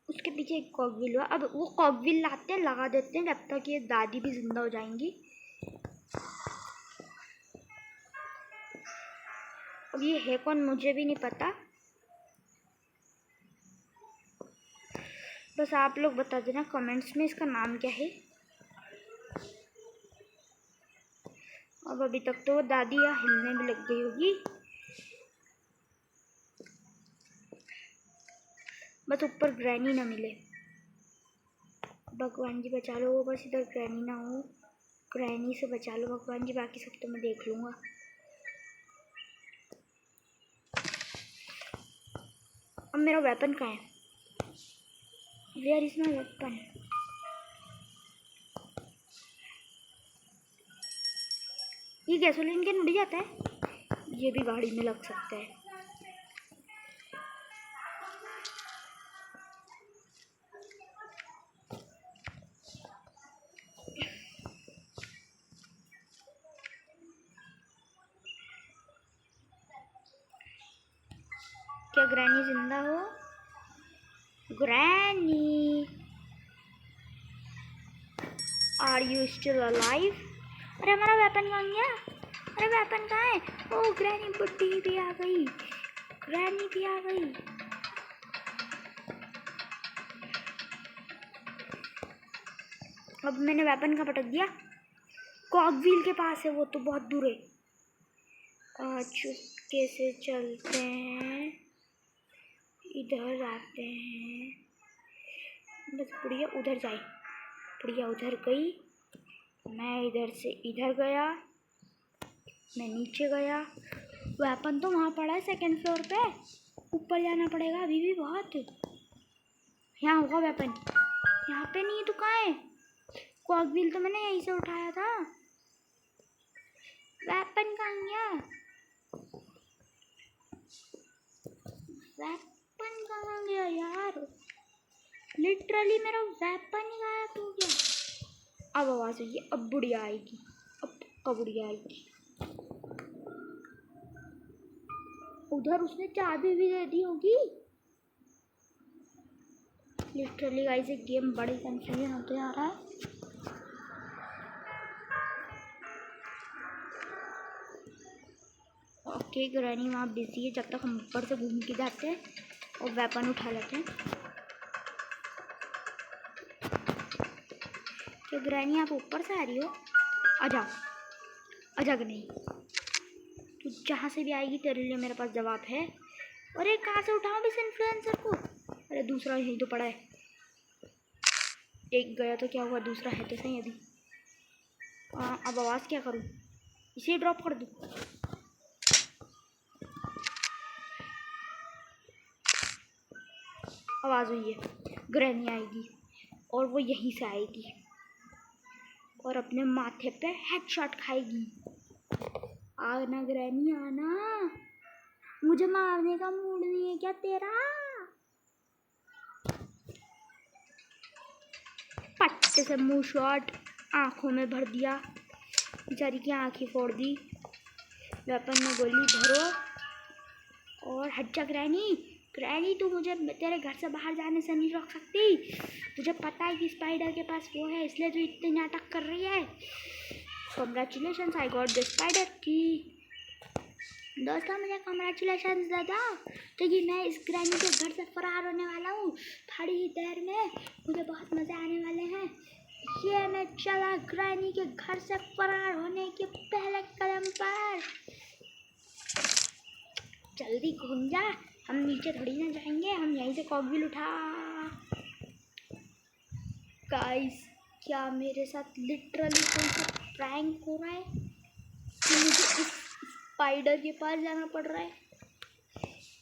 उसके पीछे एक कॉकविल हुआ। अब वो कॉकविल लाते हैं, लगा देते हैं जब तक ये दादी भी जिंदा हो जाएंगी। अब ये है कौन मुझे भी नहीं पता, बस आप लोग बता देना कमेंट्स में इसका नाम क्या है। अब अभी तक तो दादी या हिलने भी लग गई होगी। बस ऊपर ग्रैनी ना मिले। भगवान जी बचा लो, बस इधर ग्रैनी ना हो। ग्रैनी से बचा लो भगवान जी, बाकी सब तो मैं देख लूँगा। अब मेरा वेपन कहाँ है? Where is my weapon? ये गैसोलीन कैन उड़ जाता है। ये भी गाड़ी में लग सकता है। क्या ग्रैनी जिंदा हो? Granny, are you still alive? अरे हमारा वेपन कहाँ गया? अरे वेपन कहाँ है? ओ ग्रैनी बुड्ढी भी आ गई। ग्रैनी भी आ गई। अब मैंने वेपन का पटक दिया। कॉकविल के पास है, वो तो बहुत दूर है। चुपके से चलते हैं, इधर आते हैं। बस बुढ़िया उधर जाए। बुढ़िया उधर गई, मैं इधर से इधर गया, मैं नीचे गया। वेपन तो वहाँ पड़ा है सेकंड फ्लोर पे। ऊपर जाना पड़ेगा अभी भी बहुत। यहाँ होगा वेपन। यहाँ पे नहीं है तो कहाँ है? कॉकविल तो मैंने यहीं से उठाया था। वेपन कहाँ गया? वेपन कहाँ गया यार? लिटरली मेरा वेपन ही गायब हो गया। अब आवाज हुई है, अब बुढ़िया आएगी। अब बुढ़िया आएगी। उधर उसने चाबी भी दे दी होगी। लिटरली गाइस ये गेम बड़ी कंफ्यूजन होते जा रहा है। ओके, ग्रैनी वहाँ बिजी है। जब तक हम ऊपर से घूम के जाते हैं और वेपन उठा लेते हैं। क्या ग्रैनी आप ऊपर से आ रही हो? आ जाओ, आ जा। नहीं, तू जहाँ से भी आएगी तेरे लिए मेरे पास जवाब है। अरे कहाँ से उठाऊँ इस इन्फ्लुएंसर को? अरे दूसरा यहीं तो पड़ा है। एक गया तो क्या हुआ, दूसरा है तो सही अभी। अब आवाज़ क्या करूँ? इसे ड्रॉप कर दूँ? आवाज़ हुई है, ग्रैनी आएगी और वो यहीं से आएगी और अपने माथे पे हेडशॉट खाएगी। आना ग्रैनी आना, मुझे मारने का मूड नहीं है क्या तेरा? पट्टे से मुंह शॉट आँखों में भर दिया, बेचारी की आँखें फोड़ दी। वेपन में गोली भरो और हट जा ग्रैनी। ग्रैनी तू मुझे तेरे घर से बाहर जाने से नहीं रोक सकती। तुझे पता है कि स्पाइडर के पास वो है, इसलिए तू इतनी नाटक कर रही है। Congratulations, I got the spider की। दोस्तों मुझे कॉन्ग्रेचुलेशंस दादा, क्योंकि मैं इस ग्रैनी के घर से फरार होने वाला हूँ थोड़ी ही देर में। मुझे बहुत मज़े आने वाले हैं। ये मैं चला ग्रैनी के घर से फरार होने के पहले कदम पर। जल्दी घूम जा, हम नीचे थोड़ी ना जाएंगे, हम यहीं से कॉकव्हील उठा। गाइस, क्या मेरे साथ लिटरली कोई सा प्रैंक हो रहा है कि मुझे इस स्पाइडर के पास जाना पड़ रहा है?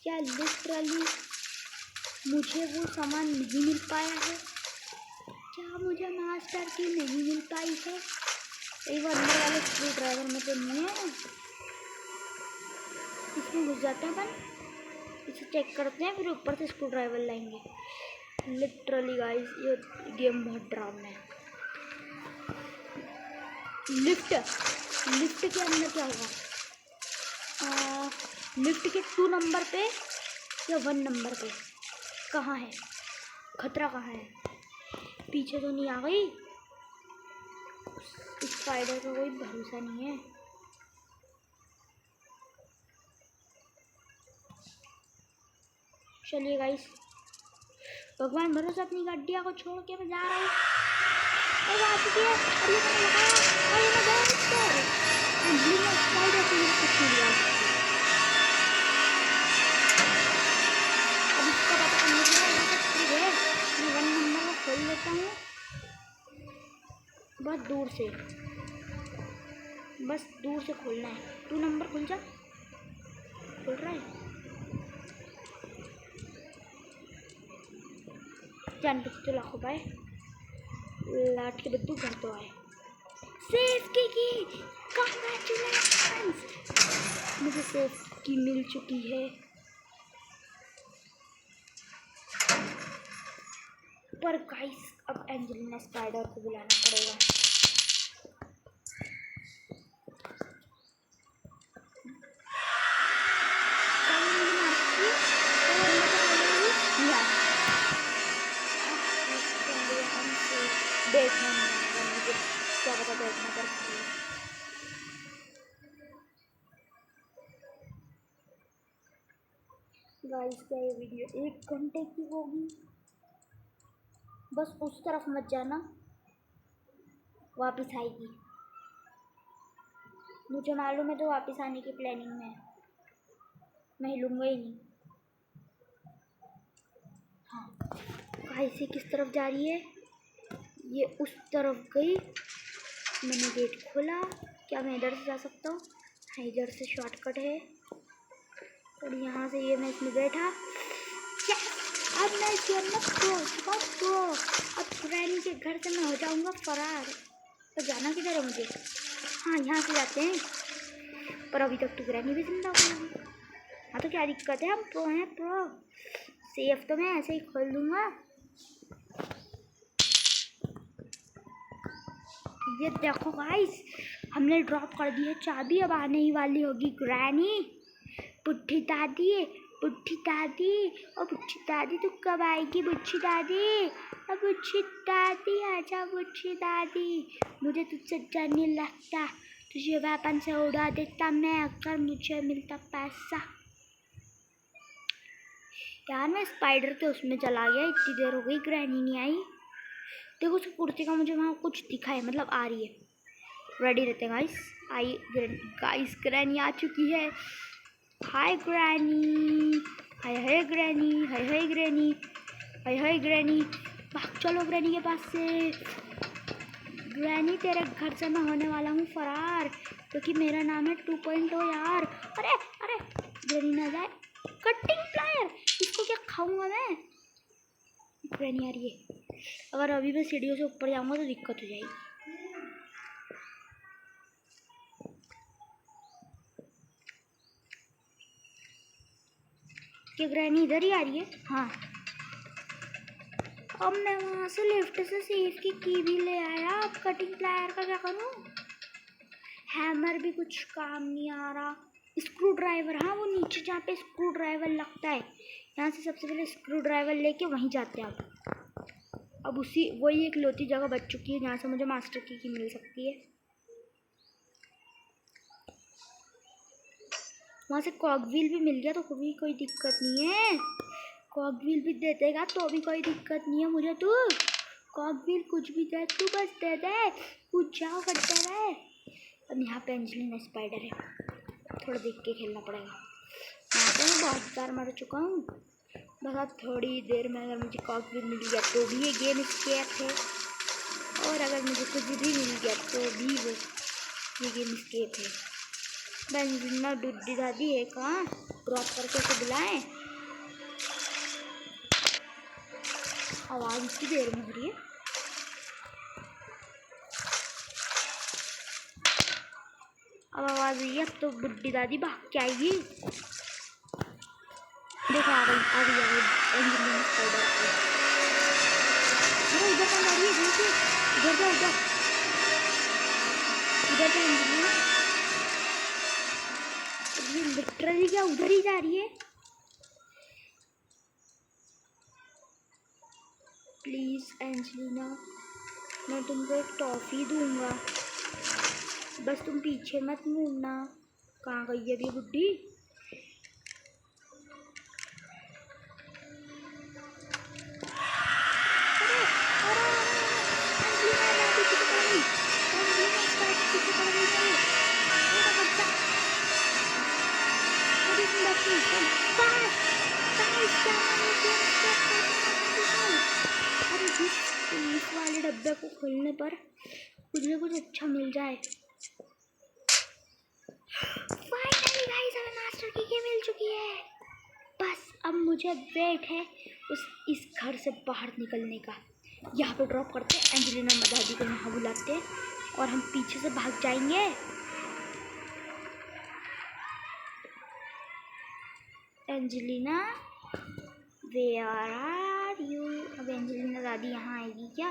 क्या लिटरली मुझे वो सामान नहीं मिल पाया है? क्या मुझे मास्टर की नहीं मिल पाई है? ये वो अंदर वाले स्क्रू ड्राइवर में तो नहीं है। इसमें घुस जाते हैं अपन, इसे चेक करते हैं, फिर ऊपर से स्क्रू ड्राइवर लाएंगे। लिटरली गाइस, ये गेम बहुत डरावना है। लिफ्ट के अंदर क्या होगा? लिफ्ट के 2 नंबर पे या 1 नंबर पे कहाँ है खतरा? कहाँ है? पीछे तो नहीं आ गई? स्पाइडर का कोई भरोसा नहीं है। चलिए गाइस, भगवान भरोसा, अपनी गड्डिया को छोड़ के मैं जा रहा हूँ। और आ चुकी है, और ये मैंने लगाया, और ये मैं गया ऊपर। स्पाइडर को कुछ नहीं लिया। अब इसका पता करने के लिए मैं 1 नंबर को खोल लेता हूँ बहुत दूर से, बस दूर से खोलना है। 2 नंबर खुल जा, खुल रहा है। जान बच तो लाखों पाए, लाट के बद्दू घर तो आए। सेफ की कांग्रेचुलेशंस, मुझे सेफ की मिल चुकी है। पर गाइस, अब एंजेलिना स्पाइडर को बुलाना पड़ेगा। देखना नहीं आएगा मुझे, क्या पता देखना कर। गाइस, क्या ये वीडियो 1 घंटे की होगी? बस उस तरफ मत जाना, वापस आएगी। मुझे मालूम है तो वापस आने की प्लानिंग में है, मैं हिलूंगा ही नहीं। हाँ गाइस, ये किस तरफ जा रही है? ये उस तरफ गई। मैंने गेट खोला, क्या मैं इधर से जा सकता हूँ? हाँ, इधर से शॉर्टकट है। और यहाँ से ये मैं इसमें बैठा। अब मैं इस गेम में प्रो। अब ग्रैनी के घर से मैं हो जाऊँगा फरार। तो जाना किधर है मुझे? हाँ, यहाँ से जाते हैं। पर अभी तक तो ग्रैनी भी जिंदा होगी। हाँ, तो क्या दिक्कत है, हम प्रो हैं, प्रो। सेफ तो मैं ऐसे ही खोल दूँगा। ये देखो गाइस, हमने ड्रॉप कर दी है चाबी। अब आने ही वाली होगी ग्रैनी। बुढ़ी दादी, बुढ़ी दादी, और बुढ़ी दादी तू कब आएगी? बुढ़ी दादी, और बुढ़ी दादी आजा। बुढ़ी दादी, मुझे तुझसे डर नहीं लगता, तुझे वेपन से उड़ा देता मैं अगर मुझे मिलता पैसा। यार, मैं स्पाइडर के उसमें चला गया, इतनी देर हो गई ग्रैनी नहीं आई। देखो उस कुर्सी का मुझे वहाँ कुछ दिखा है, मतलब आ रही है। रेडी रहते हैं गाइस। आई गाइस, ग्रैनी आ चुकी है। हाय granny, hi granny, hi granny, hi granny. भाग चलो ग्रैनी के पास से। ग्रैनी, तेरे घर से मैं होने वाला हूँ फरार, क्योंकि मेरा नाम है 2.0 यार। अरे अरे, ग्रैनी ना जाए। कटिंग प्लायर, इसको क्या खाऊंगा मैं? ग्रैनी आ रही है। अगर अभी मैं सीढ़ियों से ऊपर जाऊंगा तो दिक्कत हो जाएगी। क्या ग्रैनी इधर ही आ रही है? हाँ। अब मैं वहाँ से लिफ्ट से सेफ की भी ले आया। अब कटिंग प्लायर का क्या करूँ? हैमर भी कुछ काम नहीं आ रहा। स्क्रू ड्राइवर, हाँ वो नीचे जहाँ पे स्क्रू ड्राइवर लगता है, यहाँ से सबसे पहले स्क्रू ड्राइवर लेके वहीं जाते हैं। अब उसी वही एक लौती जगह बच चुकी है जहाँ से मुझे मास्टर की मिल सकती है। वहाँ से कॉकव्हील भी मिल गया तो भी कोई दिक्कत नहीं है। कॉकव्हील भी दे देगा तो भी कोई दिक्कत नहीं है मुझे तो। कॉकविल कुछ भी दे तू, बस दे दे, कुछ जाओ करते रहे। अब यहाँ पे एंजेलिना स्पाइडर है, थोड़ा देख के खेलना पड़ेगा। यहाँ पे मैं बहुत बार मर चुका हूँ। बस अब थोड़ी देर में अगर मुझे कॉकविल मिल गया तो भी ये गेम स्केप है, और अगर मुझे कुछ भी मिल गया तो भी वो ये गेम स्केप है। एंजेलिना डुड्डी दादी है कहाँ, ड्रॉप करके उसे बुलाएं। आवाज़ इतनी देर में हो रही है। अब आवाज़ हुई है, अब तो बुड्ढी दादी भाग के आएगी। देखो आ गई एंजेलिना स्पाइडर आ गई। अरे इधर कहाँ जा रही है, देखिए इधर जा, इधर इधर जा एंजेलिना। ये लिटरली क्या उधर ही जा रही है। प्लीज़ एंजेलिना, मैं तुमको एक टॉफ़ी दूंगा, बस तुम पीछे मत मुड़ना। कहाँ गई है ये बुड्ढी? इस वाले डब्बे को खोलने पर कुछ ना कुछ अच्छा मिल जाए। फाइनली गाइस, हमें मास्टर की गेम मिल चुकी है। बस अब मुझे वेट है इस घर से बाहर निकलने का। यहाँ पे ड्रॉप करते हैं, एंजेलिना दादी को यहाँ बुलाते हैं और हम पीछे से भाग जाएंगे। Angelina, where are you? अब एंजेलिना दादी यहाँ आएगी क्या?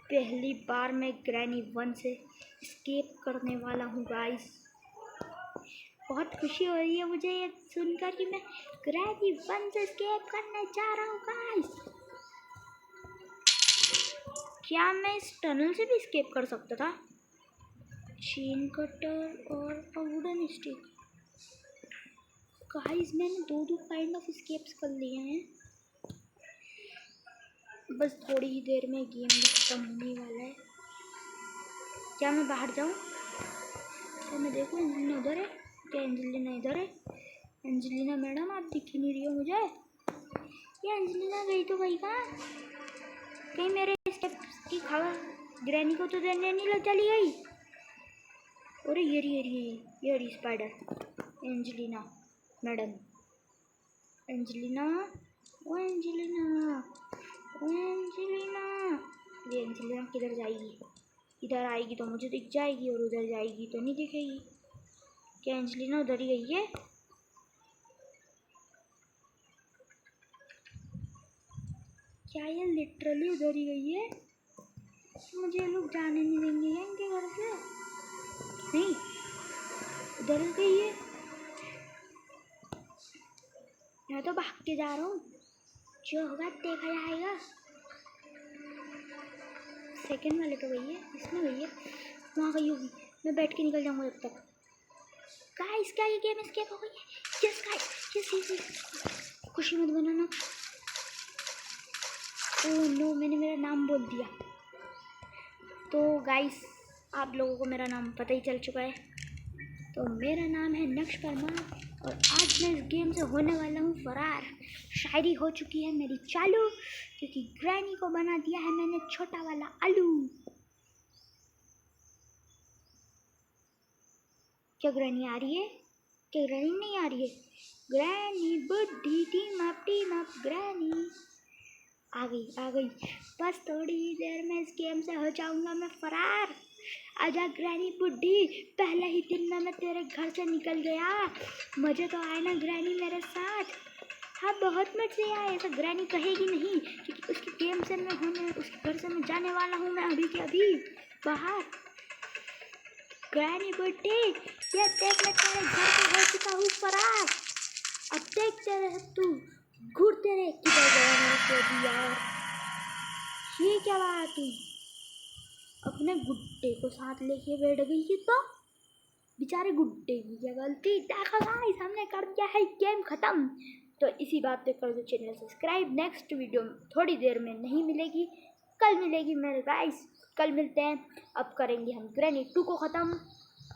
पहली बार मैं ग्रैनी 1 से एस्केप करने वाला हूँ गाइस। बहुत खुशी हो रही है मुझे ये सुनकर कि मैं ग्रैनी 1 से एस्केप करने जा रहा हूँ गाइस। क्या मैं इस टनल से भी एस्केप कर सकता था? चेन कटर और वुडन स्टिक। गाइस मैंने दो काइंड ऑफ एस्केप्स कर लिए हैं। बस थोड़ी ही देर में गेम भी खत्म होने वाला है। क्या मैं बाहर जाऊँ? क्या मैं देखूँ एंजेलिना उधर है? क्या एंजेलिना इधर है? एंजेलिना मैडम आप दिख ही नहीं रही हो मुझे। ये एंजेलिना गई तो गई कहाँ? कहीं मेरे स्टेप्स की खबर ग्रैनी को तो देने नहीं लग चली गई। अरे ये रही स्पाइडर। एंजेलिना मैडम, एंजेलिना, ओ एंजेलिना, ओ एंजेलिना। ये एंजेलिना किधर जाएगी? इधर आएगी तो मुझे दिख जाएगी और उधर जाएगी तो नहीं दिखेगी। क्या एंजेलिना उधर ही गई है? क्या ये लिटरली उधर ही गई है? मुझे लोग जाने नहीं देंगे क्या इनके घर से? नहीं, उधर ही गई है। मैं तो भाग के जा रहा हूँ, जो होगा देखा जाएगा। सेकंड वाले तो गई है, इसमें गई है, वहाँ गई होगी। मैं बैठ के निकल जाऊँगा जब तक। गाइस क्या ये गेम एस्केप हो गई है? Yes guys, yes. खुशी मत बनाना। ओह नो, मैंने मेरा नाम बोल दिया। तो गाइस आप लोगों को मेरा नाम पता ही चल चुका है। तो मेरा नाम है नक्श परमार और आज मैं इस गेम से होने वाला हूँ फरार। शायरी हो चुकी है मेरी चालू, क्योंकि ग्रैनी को बना दिया है मैंने छोटा वाला आलू। क्या ग्रैनी आ रही है? क्या ग्रैनी नहीं आ रही है? ग्रैनी बुड्ढी टीम अप ग्रैनी आ गई। बस थोड़ी ही देर में इस गेम से हो जाऊंगा मैं फरार। आजा ग्रैनी बुड्ढी, पहले ही दिन में मैं तेरे घर से निकल गया। मजे तो आए ना ग्रैनी मेरे साथ? हाँ बहुत मजे आए, ऐसा ग्रैनी कहेगी नहीं, क्योंकि उसके गेम से मैं होने उसके घर से मैं जाने वाला हूँ मैं अभी के अभी बाहर। ग्रैनी बुड्ढी, ये देख मैं तेरे घर से हो चुका हूँ फरार। अब देखते रहे तू, घूरते रहे किधर गया मेरे को यार। ये क्या बात हुई? अपने गुड्डे को साथ लेके बैठ गई है तो बेचारे गुड्डे की क्या गलती। देखो गाइस हमने कर दिया है गेम खत्म। तो इसी बात पे कर दो चैनल सब्सक्राइब। नेक्स्ट वीडियो थोड़ी देर में नहीं मिलेगी, कल मिलेगी मेरे गाइस, कल मिलते हैं। अब करेंगे हम ग्रैनी 2 को ख़त्म।